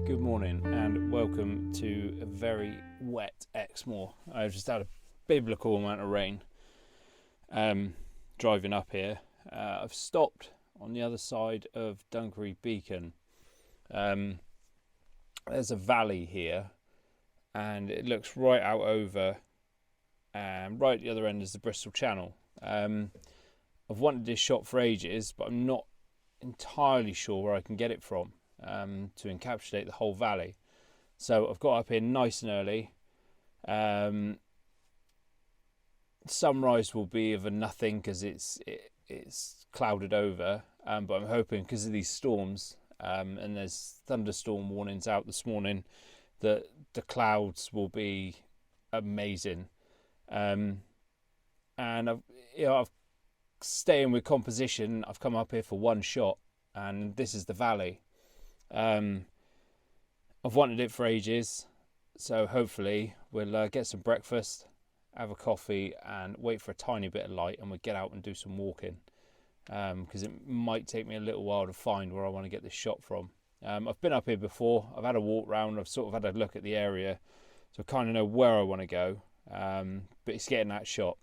Good morning and welcome to a very wet Exmoor. I've just had a biblical amount of rain driving up here. I've stopped on the other side of Dunkery Beacon. There's a valley here and it looks right out over, right at the other end is the Bristol Channel. I've wanted this shot for ages, but I'm not entirely sure where I can get it from to encapsulate the whole valley. So I've got up here nice and early. Sunrise will be of a nothing because it's clouded over, but I'm hoping because of these storms and there's thunderstorm warnings out this morning that the clouds will be amazing. And I've staying with composition, I've come up here for one shot, and this is the valley. I've wanted it for ages, so hopefully we'll get some breakfast, have a coffee and wait for a tiny bit of light, and we'll get out and do some walking, because it might take me a little while to find where I want to get this shot from. I've been up here before, I've had a walk round, I've sort of had a look at the area, so I kind of know where I want to go, but it's getting that shot.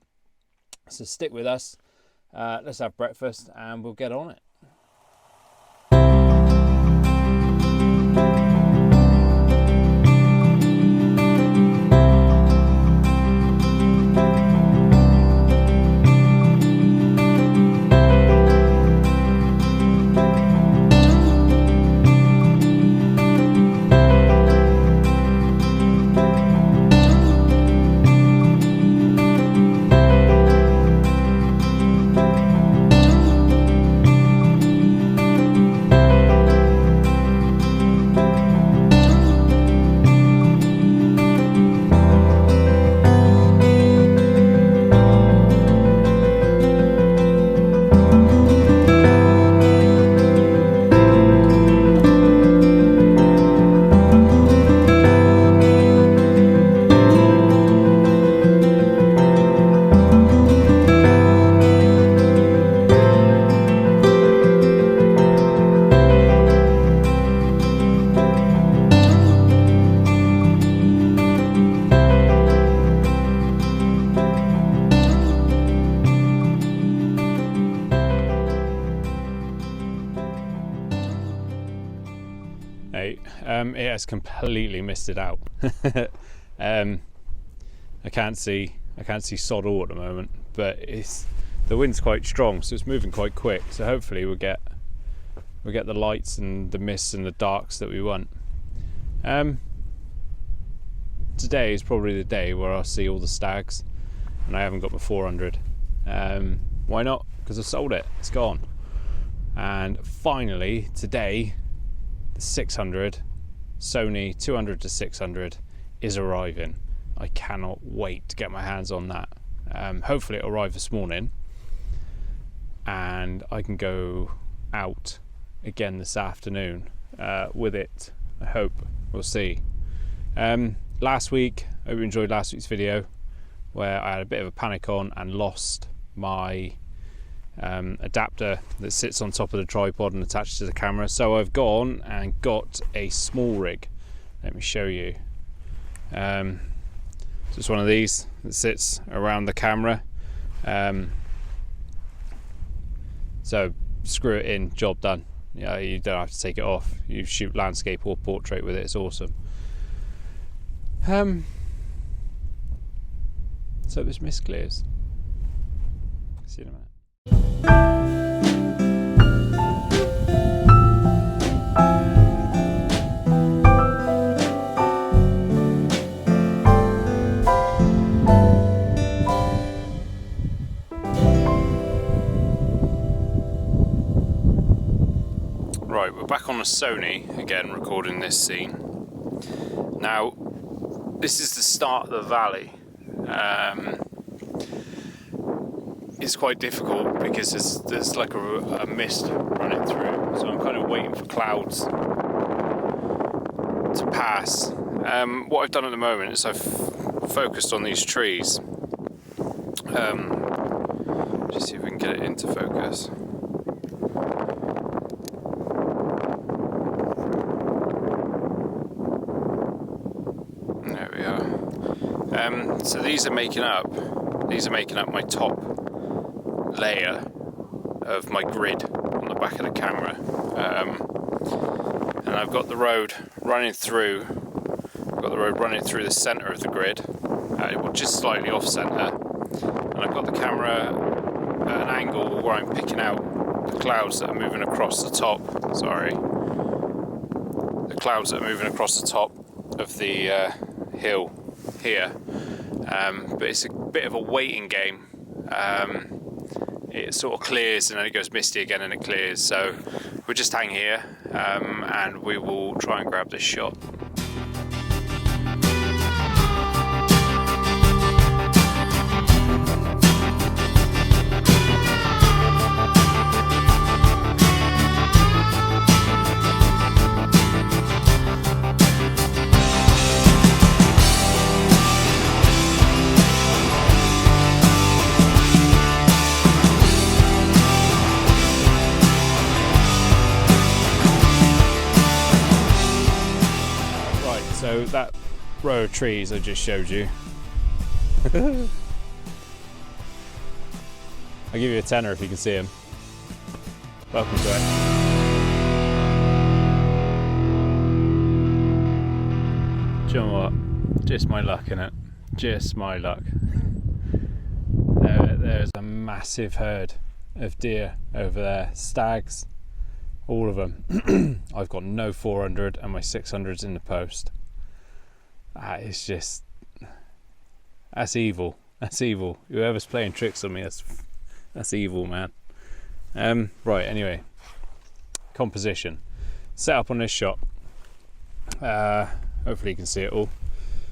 So stick with us, let's have breakfast and we'll get on it. It has completely missed it out. I can't see sod all at the moment, but the wind's quite strong, so it's moving quite quick. So hopefully we'll get the lights and the mists and the darks that we want. Today is probably the day where I'll see all the stags, and I haven't got my 400. Why not? Because I sold it. It's gone. And finally today, the 600. Sony 200 to 600 is arriving. I cannot wait to get my hands on that. Hopefully it'll arrive this morning and I can go out again this afternoon with it. I hope. We'll see. Last week, I hope you enjoyed last week's video where I had a bit of a panic on and lost my adapter that sits on top of the tripod and attached to the camera. So I've gone and got a small rig. Let me show you. Just one of these that sits around the camera. So screw it in, job done. Yeah, you don't have to take it off. You shoot landscape or portrait with it. It's awesome. So this mist clears. See you in a minute. Right, we're back on the Sony again, recording this scene. Now, this is the start of the valley. It's quite difficult because there's like a mist running through, so I'm kind of waiting for clouds to pass. What I've done at the moment is I've focused on these trees. Just see if we can get it into focus. So these are making up my top layer of my grid on the back of the camera, and I've got the road running through. The centre of the grid, just slightly off centre, and I've got the camera at an angle where I'm picking out the clouds that are moving across the top. The clouds that are moving across the top of the hill here, but it's a bit of a waiting game. It sort of clears and then it goes misty again and it clears, so we'll just hang here and we will try and grab this shot. So that row of trees I just showed you, I'll give you a tenner if you can see them. Welcome to it. Do you know what? Just my luck, innit? Just my luck. There's a massive herd of deer over there, stags, all of them. I've got no 400 and my 600's in the post. It's just, that's evil. That's evil. Whoever's playing tricks on me, that's evil, man. Right, anyway, composition. Set up on this shot. Hopefully you can see it all.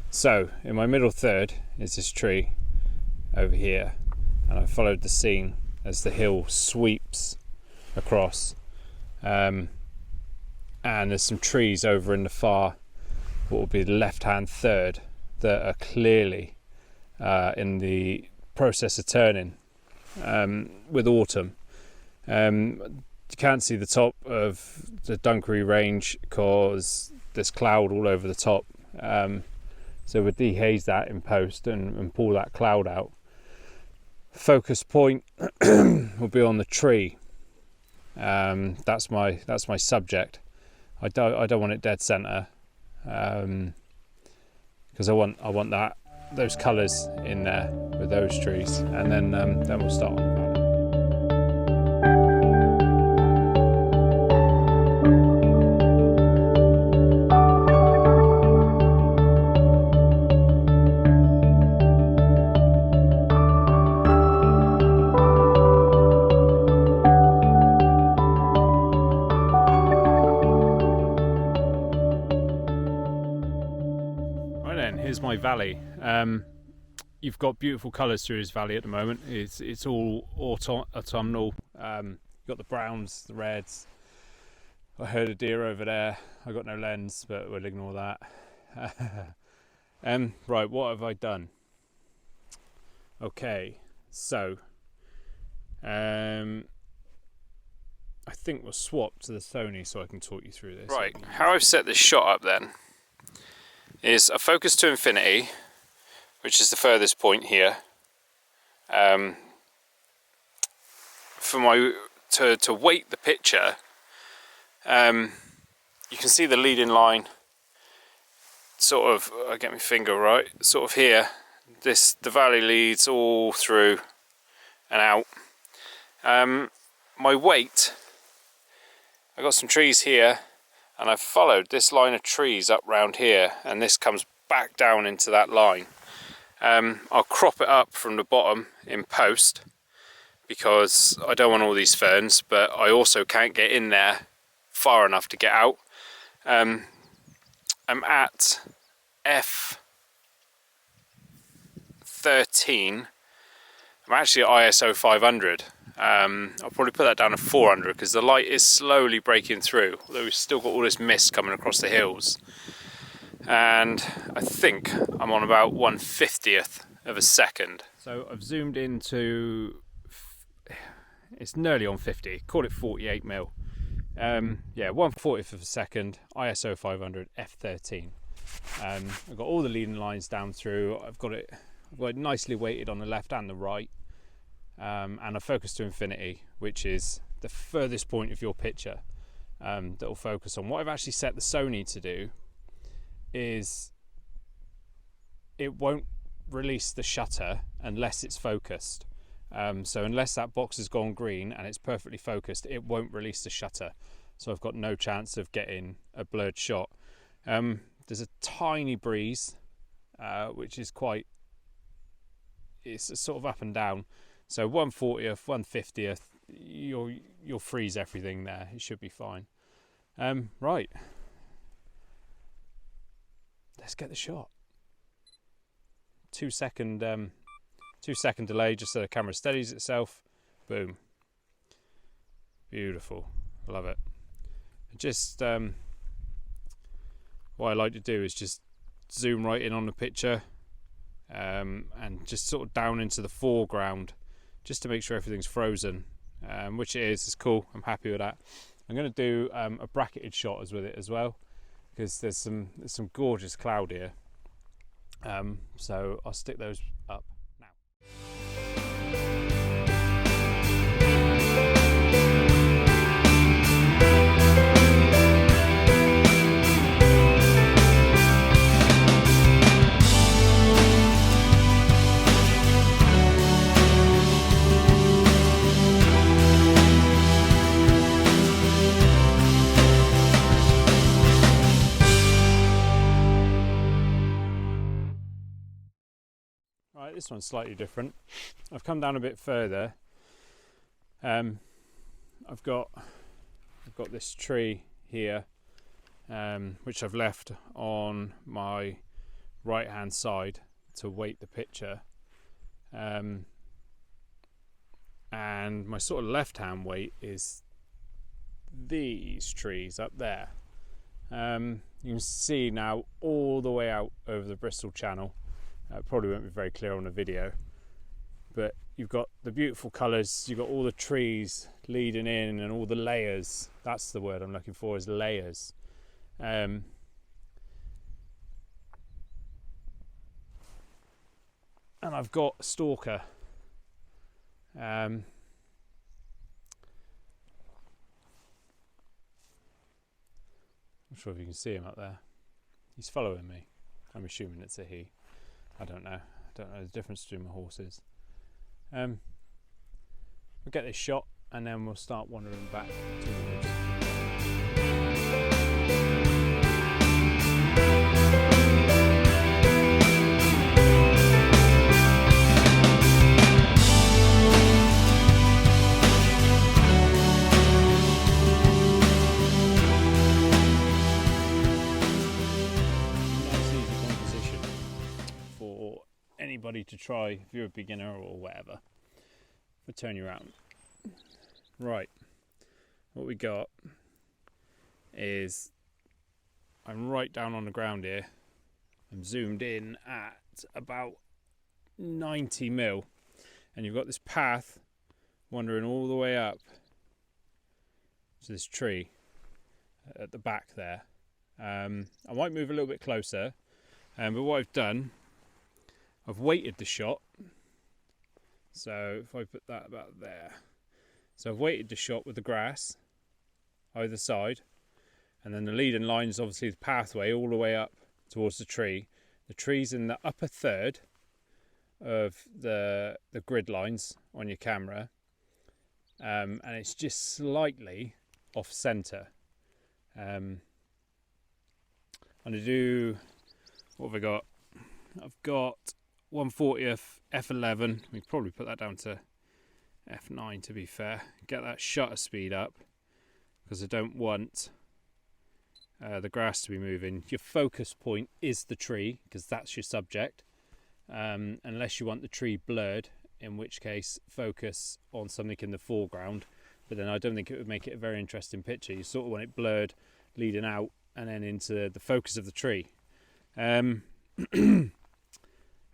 So, in my middle third is this tree over here, and I followed the scene as the hill sweeps across. And there's some trees over in the far, what will be the left-hand third, that are clearly in the process of turning with autumn. You can't see the top of the Dunkery range because there's cloud all over the top. So we'll dehaze that in post and pull that cloud out. Focus point will be on the tree. That's my subject. I don't want it dead center. Because I want those colours in there with those trees, and then we'll start on the valley. Here's my valley. You've got beautiful colours through this valley at the moment. It's all autumnal. You've got the browns, the reds. I heard a deer over there. I got no lens, but we'll ignore that. Right, what have I done? Okay, so I think we'll swap to the Sony so I can talk you through this. Right, how I've set this shot up then is a focus to infinity, which is the furthest point here. For my to weight the picture, you can see the leading line. Sort of, I get my finger right. Sort of here. The valley leads all through and out. My weight. I got some trees here. And I've followed this line of trees up round here, and this comes back down into that line. I'll crop it up from the bottom in post because I don't want all these ferns, but I also can't get in there far enough to get out. I'm at f13. I'm actually at ISO 500. I'll probably put that down to 400 because the light is slowly breaking through, although we've still got all this mist coming across the hills. And I think I'm on about 1/50th of a second. So I've zoomed into, it's nearly on 50, call it 48 mil. Yeah, 1/40th of a second, ISO 500, f13. I've got all the leading lines down through. I've got it nicely weighted on the left and the right, and I focus to infinity, which is the furthest point of your picture that will focus on. What I've actually set the Sony to do is it won't release the shutter unless it's focused. So unless that box has gone green and it's perfectly focused, it won't release the shutter. So I've got no chance of getting a blurred shot. There's a tiny breeze, which is it's sort of up and down. So 1/40th, 1/50th, you'll freeze everything there. It should be fine. Right, let's get the shot. 2 second delay just so the camera steadies itself. Boom. Beautiful. Love it. Just what I like to do is just zoom right in on the picture, and just sort of down into the foreground just to make sure everything's frozen, which it is. It's cool. I'm happy with that. I'm going to do a bracketed shot with it as well, because there's some gorgeous cloud here. So I'll stick those up now. Right, this one's slightly different. I've come down a bit further. I've got this tree here, which I've left on my right hand side to weight the picture, and my sort of left hand weight is these trees up there. You can see now all the way out over the Bristol Channel. Probably won't be very clear on the video, but you've got the beautiful colours, you've got all the trees leading in and all the layers. That's the word I'm looking for, is layers. And I've got a stalker. I'm not sure if you can see him up there. He's following me. I'm assuming it's a he. I don't know. I don't know the difference between my horses. We'll get this shot and then we'll start wandering back to the woods. Anybody to try if you're a beginner or whatever. We'll turn you around. Right, what we got is, I'm right down on the ground here. I'm zoomed in at about 90 mil, and you've got this path wandering all the way up to this tree at the back there. I might move a little bit closer, but what I've done, I've weighted the shot. So if I put that about there. So I've weighted the shot with the grass either side. And then the leading line is obviously the pathway all the way up towards the tree. The tree's in the upper third of the grid lines on your camera. And it's just slightly off centre. I'm going to do, what have I got? I've got 1/40th f11. We could probably put that down to f9 to be fair. Get that shutter speed up because I don't want the grass to be moving. Your focus point is the tree because that's your subject, unless you want the tree blurred, in which case focus on something in the foreground, but then I don't think it would make it a very interesting picture. You sort of want it blurred leading out and then into the focus of the tree. I've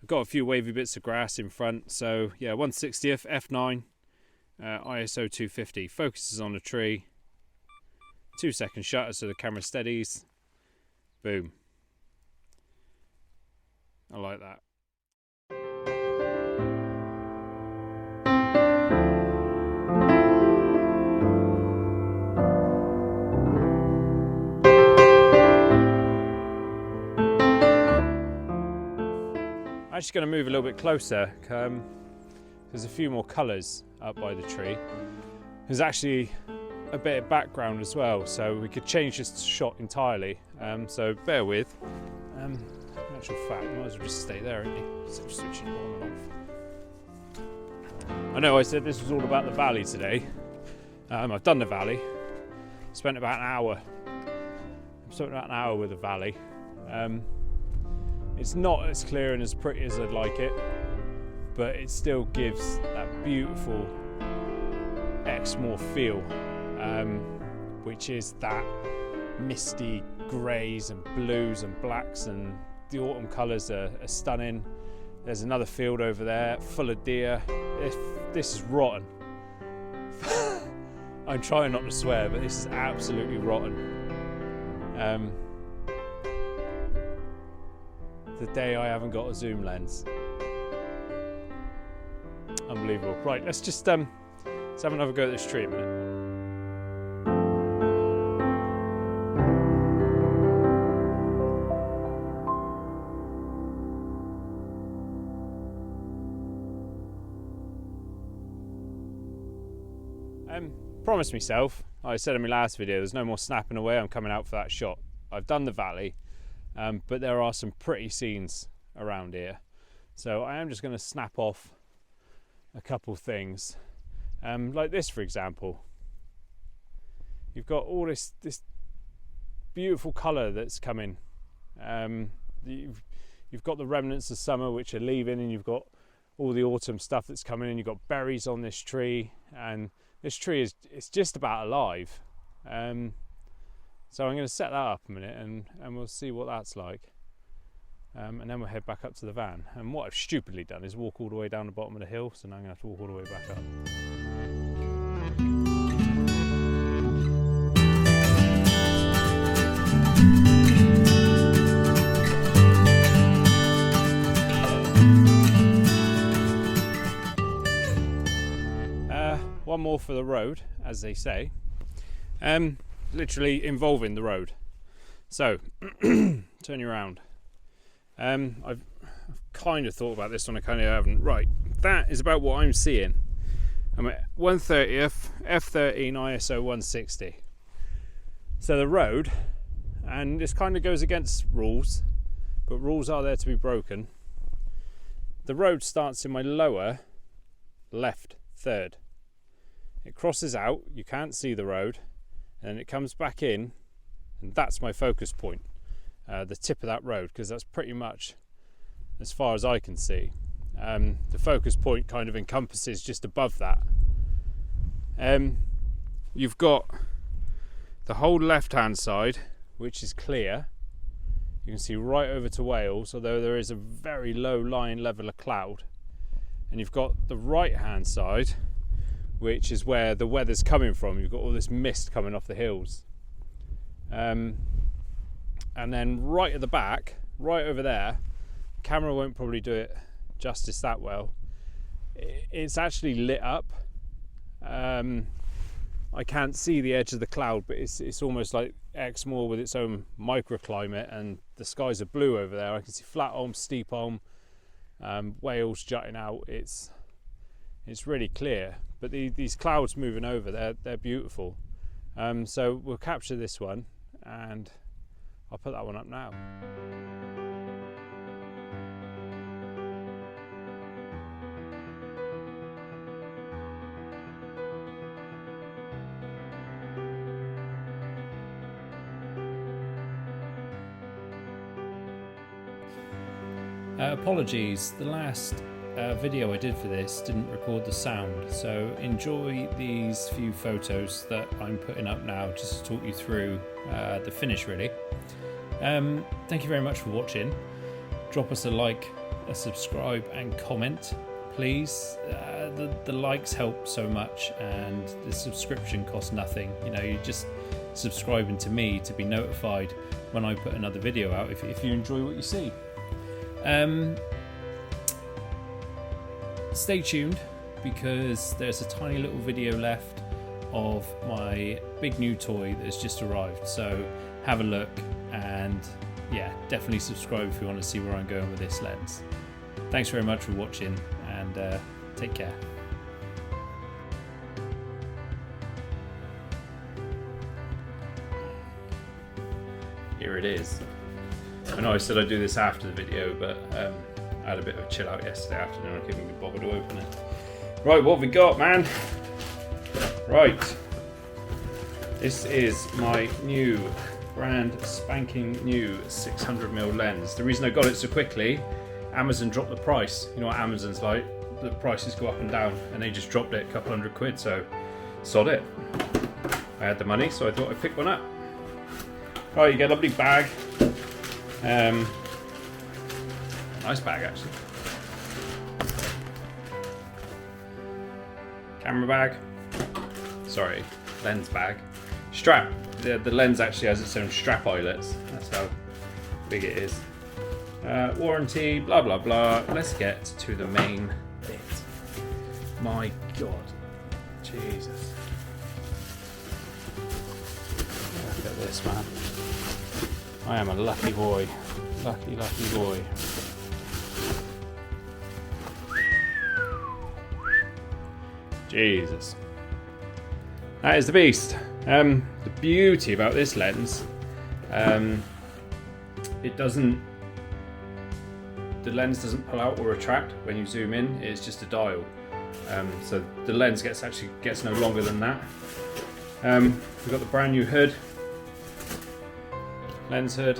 got a few wavy bits of grass in front, so yeah, 1/60th f9, ISO 250, focuses on the tree, 2 second shutter so the camera steadies, boom. I like that. I'm just going to move a little bit closer. There's a few more colours up by the tree. There's actually a bit of background as well, so we could change this shot entirely. So bear with. In actual fact, you might as well just stay there, ain't you? So switching it on and off. I know I said this was all about the valley today. I've done the valley. Spent about an hour. With the valley. It's not as clear and as pretty as I'd like it, but it still gives that beautiful Exmoor feel, which is that misty greys and blues and blacks, and the autumn colours are stunning. There's another field over there full of deer. This is rotten. I'm trying not to swear, but this is absolutely rotten. The day I haven't got a zoom lens. Unbelievable. Right, let's have another go at this tree a minute. Promised myself, like I said in my last video, there's no more snapping away. I'm coming out for that shot. I've done the valley, but there are some pretty scenes around here. So I am just going to snap off a couple things. Like this, for example. You've got all this beautiful colour that's coming. You've got the remnants of summer which are leaving, and you've got all the autumn stuff that's coming in. You've got berries on this tree, and this tree it's just about alive. So I'm going to set that up a minute, and we'll see what that's like. And then we'll head back up to the van. And what I've stupidly done is walk all the way down the bottom of the hill, so now I'm going to have to walk all the way back up. One more for the road, as they say. Literally involving the road. So, turn you around. I've kind of thought about this one, I kind of haven't. Right, that is about what I'm seeing. I'm at 130th, F13 ISO 160. So the road, and this kind of goes against rules, but rules are there to be broken. The road starts in my lower left third. It crosses out, you can't see the road, and then it comes back in, and that's my focus point. The tip of that road, because that's pretty much as far as I can see. The focus point kind of encompasses just above that. You've got the whole left hand side, which is clear. You can see right over to Wales, although there is a very low lying level of cloud. And you've got the right hand side, which is where the weather's coming from. You've got all this mist coming off the hills. And then right at the back, right over there, camera won't probably do it justice that well. It's actually lit up. I can't see the edge of the cloud, but it's almost like Exmoor with its own microclimate, and the skies are blue over there. I can see Flatholm, Steepholm, Wales jutting out. It's really clear, but these clouds moving over, they're beautiful. So we'll capture this one, and I'll put that one up now. Apologies, the last video I did for this didn't record the sound, so enjoy these few photos that I'm putting up now just to talk you through the finish really. Thank you very much for watching. Drop us a like, a subscribe and comment please. The likes help so much, and the subscription costs nothing. You know, you're just subscribing to me to be notified when I put another video out if you enjoy what you see. Stay tuned, because there's a tiny little video left of my big new toy that's just arrived, so have a look, and yeah, definitely subscribe if you want to see where I'm going with this lens. Thanks very much for watching, and take care. Here it is. I know I said I'd do this after the video, but I had a bit of a chill out yesterday afternoon. I couldn't be bothered to open it. Right, what have we got, man? Right. This is my new, brand spanking new 600mm lens. The reason I got it so quickly, Amazon dropped the price. You know what Amazon's like, the prices go up and down, and they just dropped it a couple £100, so sod it. I had the money, so I thought I'd pick one up. Right, you get a lovely bag. Nice bag, actually. Camera bag. Sorry, lens bag. Strap. The lens actually has its own strap eyelets. That's how big it is. Warranty, blah blah blah. Let's get to the main bit. My God. Jesus. Look at this, man. I am a lucky boy. Lucky, lucky boy. Jesus. That is the beast. The beauty about this lens, it doesn't, the lens doesn't pull out or retract when you zoom in. It's just a dial. So the lens gets no longer than that. We've got the brand new hood, lens hood.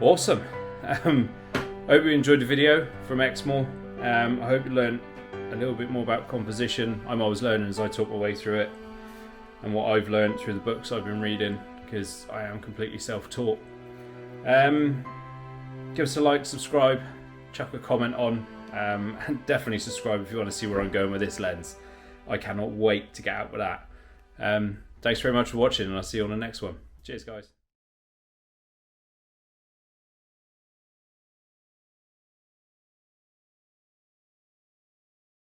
Awesome. I hope you enjoyed the video from Exmoor. I hope you learned a little bit more about composition. I'm always learning as I talk my way through it, and what I've learned through the books I've been reading, because I am completely self-taught. Give us a like, subscribe, chuck a comment on, and definitely subscribe if you want to see where I'm going with this lens. I cannot wait to get out with that. Thanks very much for watching, and I'll see you on the next one. Cheers, guys.